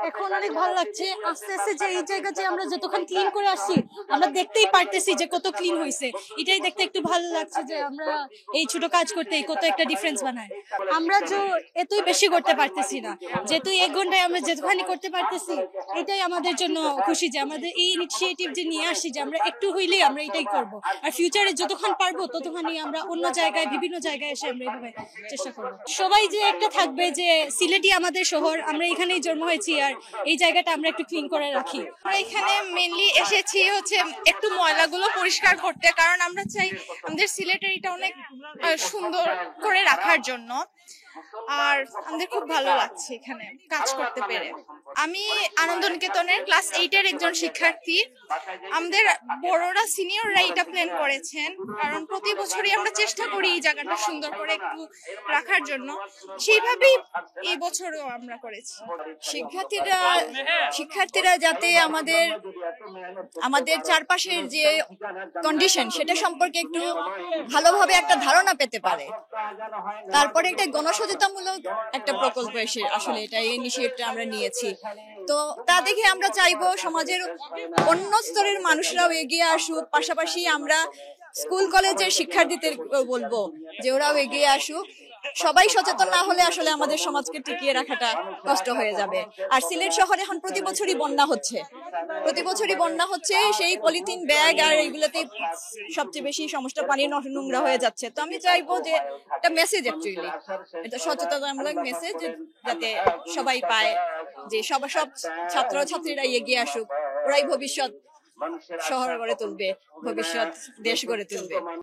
এখন অনেক ভালো লাগছে আস্তে আস্তে যে এই জায়গা যে আমরা যতক্ষণ ক্লিন করে আসছি আমরা দেখতেই পারতেছি যে কত ক্লিন হয়েছে। এটাই দেখতে একটু ভালো লাগছে যে আমরা এই ছোট কাজ করতে কত একটা ডিফারেন্স বানায়। আমরা যে এতই বেশি করতে পারতেছি না, যেহেতু 1 ঘন্টায় আমরা যেখানে করতে পারতেছি এটাই আমাদের জন্য খুশি যে আমাদের এই ইনিশিয়েটিভ যে নিয়ে আসছি যে আমরা একটু হইলেই আমরা এটাই করব। আর ফিউচারে যতক্ষণ পারবো ততক্ষণই আমরা অন্য জায়গায় বিভিন্ন জায়গায় এসে আমরা এইভাবে চেষ্টা করবো। সবাই যে একটা থাকবে যে সিলেটি আমাদের শহর, আমরা এখানেই জন্ম হয়েছি আর এই জায়গাটা আমরা একটু ক্লিন করে রাখি। আমরা এখানে মেইনলি এসেছি হচ্ছে একটু ময়লাগুলো পরিষ্কার করতে, কারণ আমরা চাই আমাদের সিলেটের এটা অনেক সুন্দর করে রাখার জন্য। আর আমাদের খুব ভালো লাগছে এখানে কাজ করতে পেরে। আমি আনন্দ নিকেতনের ক্লাস 8-এর একজন শিক্ষার্থী। আমাদের বড়রা সিনিয়ররা এটা প্ল্যান করেছেন, কারণ প্রতি বছরই আমরা চেষ্টা করি এই জায়গাটা সুন্দর করে একটু রাখার জন্য। সেইভাবেই এই বছরও আমরা করেছি। শিক্ষার্থীরা যাতে আমাদের চারপাশের যে কন্ডিশন সেটা সম্পর্কে একটু ভালোভাবে একটা ধারণা পেতে পারে, তারপরে একটা গণসচেতনমূলক একটা প্রকল্প এসে আসলে এটা ইনিশিয়েটিভটা আমরা নিয়েছি। তো তা দেখে আমরা চাইবো সমাজের অন্য স্তরের মানুষরাও এগিয়ে আসুক, পাশাপাশি আমরা স্কুল কলেজের শিক্ষার্থীদের বলবো যে ওরাও এগিয়ে আসুক। সবাই সচেতন না হলে আসলে আমাদের সমাজকে টিকিয়ে রাখাটা কষ্ট হয়ে যাবে। আর সিলেট শহরে এখন প্রতি বছরই বন্যা হচ্ছে, সেই পলিথিন ব্যাগ আর এইগুলোতে সবচেয়ে বেশি সমস্যা, পানি নোংরা হয়ে যাচ্ছে। তো আমি চাইবো যে একটা মেসেজ, অ্যাকচুয়ালি এটা সচেতনতামূলক মেসেজ, যাতে সবাই পায় যে সব ছাত্র ছাত্রীরা এগিয়ে আসুক, ওরাই ভবিষ্যৎ শহর গড়ে তুলবে, ভবিষ্যৎ দেশ গড়ে তুলবে।